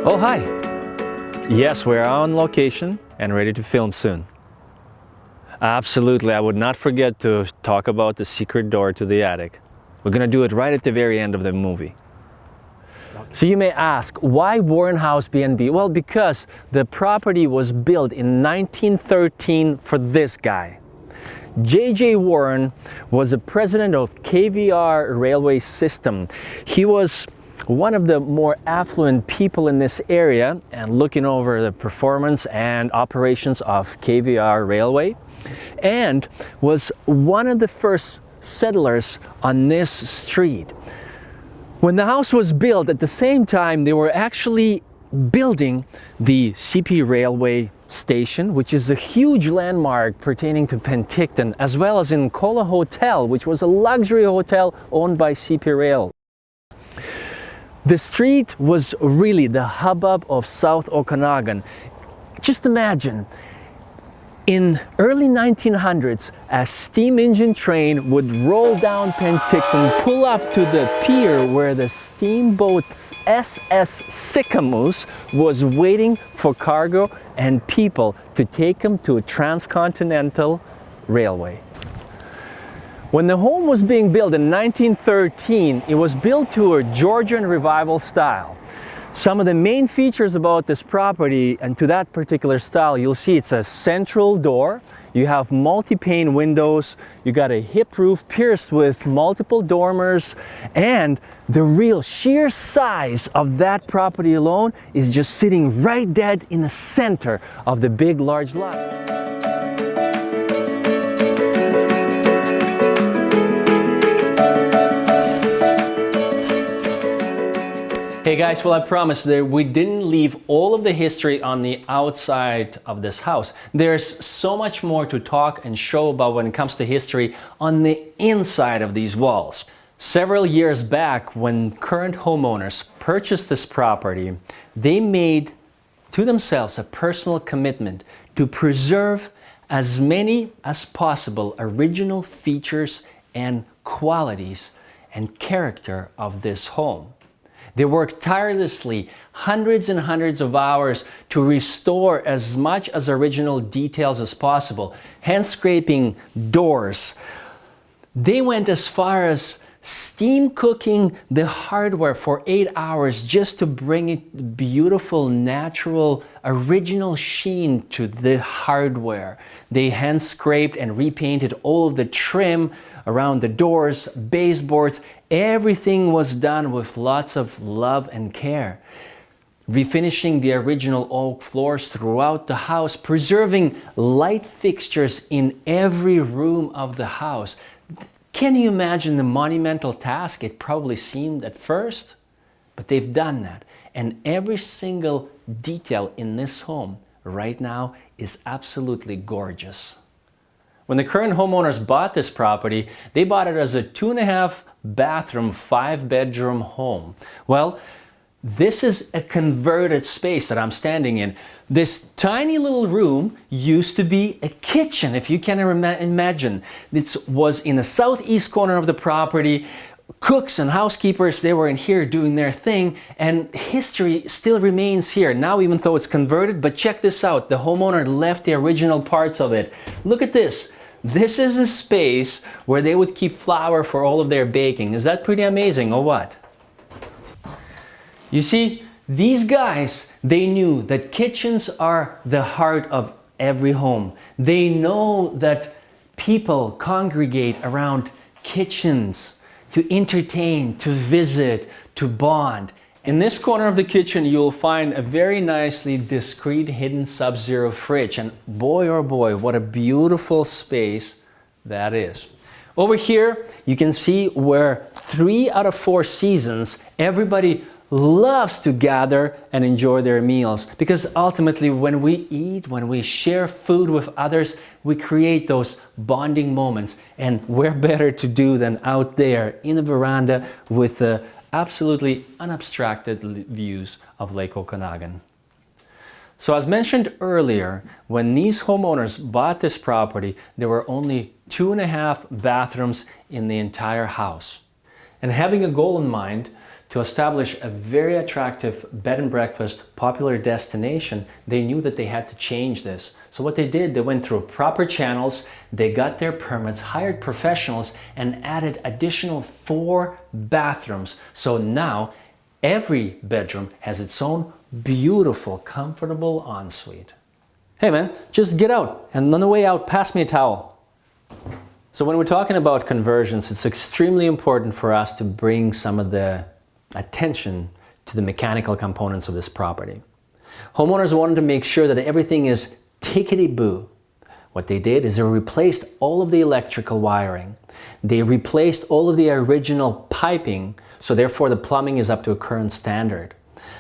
Oh, hi. Yes, we're on location and ready to film soon. Absolutely, I would not forget to talk about the secret door to the attic. We're gonna do it right at the very end of the movie. So you may ask, why Warren House B&B? Well, because the property was built in 1913 for this guy. J.J. Warren was the president of KVR Railway System. He was one of the more affluent people in this area and looking over the performance and operations of KVR Railway, and was one of the first settlers on this street. When the house was built, at the same time they were actually building the CP Railway Station, which is a huge landmark pertaining to Penticton, as well as in Kola Hotel, which was a luxury hotel owned by CP Rail. The street was really the hubbub of South Okanagan. Just imagine, in early 1900s, a steam engine train would roll down Penticton, pull up to the pier where the steamboat SS Sicamous was waiting for cargo and people to take them to a transcontinental railway. When the home was being built in 1913, it was built to a Georgian revival style. Some of the main features about this property and to that particular style, you'll see it's a central door, you have multi-pane windows, you got a hip roof pierced with multiple dormers, and the real sheer size of that property alone is just sitting right dead in the center of the big large lot. Hey guys, well, I promised that we didn't leave all of the history on the outside of this house. There's so much more to talk and show about when it comes to history on the inside of these walls. Several years back, when current homeowners purchased this property, they made to themselves a personal commitment to preserve as many as possible original features and qualities and character of this home. They worked tirelessly, hundreds and hundreds of hours to restore as much as original details as possible. Hand scraping doors. They went as far as steam cooking the hardware for 8 hours just to bring it beautiful, natural, original sheen to the hardware. They hand scraped and repainted all of the trim around the doors, baseboards. Everything was done with lots of love and care. Refinishing the original oak floors throughout the house, preserving light fixtures in every room of the house. Can you imagine the monumental task it probably seemed at first? But they've done that. And every single detail in this home right now is absolutely gorgeous. When the current homeowners bought this property, they bought it as a 2.5 bathroom, 5-bedroom home. Well, this is a converted space that I'm standing in. This tiny little room used to be a kitchen, if you can imagine. It was in the southeast corner of the property. Cooks and housekeepers, they were in here doing their thing, and history still remains here now, even though it's converted. But check this out, the homeowner left the original parts of it. Look at this. This is a space where they would keep flour for all of their baking. Is that pretty amazing or what? You see, these guys, they knew that kitchens are the heart of every home. They know that people congregate around kitchens to entertain, to visit, to bond. In this corner of the kitchen, you'll find a very nicely discreet hidden Sub-Zero fridge. And boy, oh boy, what a beautiful space that is. Over here, you can see where 3 out of 4 seasons, everybody loves to gather and enjoy their meals. Because ultimately, when we eat, when we share food with others, we create those bonding moments. And where better to do than out there in the veranda with the absolutely unobstructed views of Lake Okanagan. So as mentioned earlier, when these homeowners bought this property, there were only 2.5 bathrooms in the entire house. And having a goal in mind To establish a very attractive bed and breakfast popular destination, they knew that they had to change this. So what they did, they went through proper channels, they got their permits, hired professionals, and added additional 4 bathrooms. So now every bedroom has its own beautiful, comfortable ensuite. Hey man, just get out, and on the way out, pass me a towel. So when we're talking about conversions, it's extremely important for us to bring some of the attention to the mechanical components of this property. Homeowners wanted to make sure that everything is tickety-boo. What they did is they replaced all of the electrical wiring. They replaced all of the original piping, so therefore the plumbing is up to a current standard.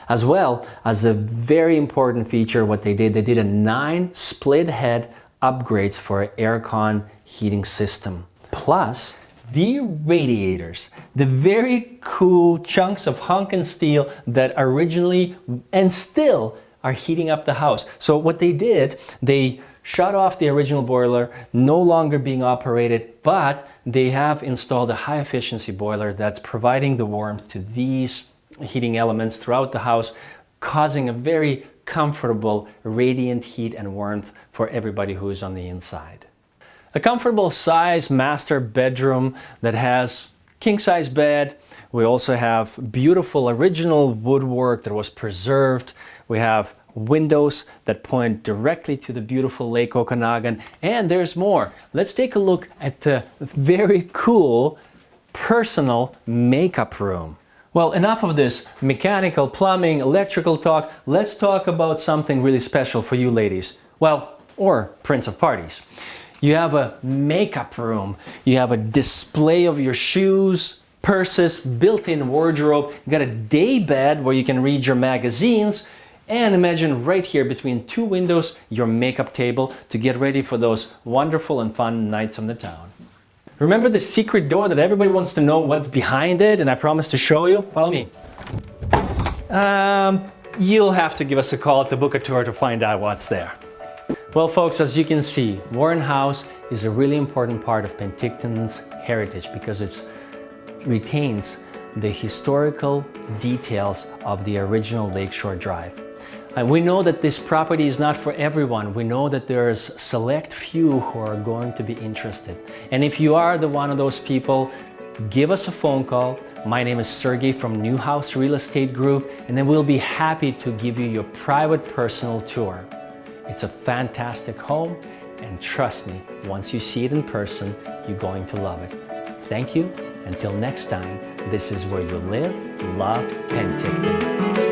As well as a very important feature, what they did a 9 split head upgrades for an aircon heating system. Plus, the radiators, the very cool chunks of hunkin steel that originally and still are heating up the house. So what they did, they shut off the original boiler, no longer being operated, but they have installed a high efficiency boiler that's providing the warmth to these heating elements throughout the house, causing a very comfortable radiant heat and warmth for everybody who is on the inside. A comfortable size master bedroom that has king-size bed. We also have beautiful original woodwork that was preserved. We have windows that point directly to the beautiful Lake Okanagan, and there's more. Let's take a look at the very cool personal makeup room. Well, enough of this mechanical, plumbing, electrical talk. Let's talk about something really special for you ladies. Well, or Prince of Parties. You have a makeup room. You have a display of your shoes, purses, built-in wardrobe. You got a day bed where you can read your magazines. And imagine right here between 2 windows, your makeup table to get ready for those wonderful and fun nights on the town. Remember the secret door that everybody wants to know what's behind it, and I promised to show you? Follow me. You'll have to give us a call to book a tour to find out what's there. Well folks, as you can see, Warren House is a really important part of Penticton's heritage because it retains the historical details of the original Lakeshore Drive. And we know that this property is not for everyone. We know that there's select few who are going to be interested. And if you are one of those people, give us a phone call. My name is Sergej from Neuhouzz Real Estate Group, and then we'll be happy to give you your private personal tour. It's a fantastic home, and trust me, once you see it in person, you're going to love it. Thank you. Until next time, this is where you live, love, Penticton.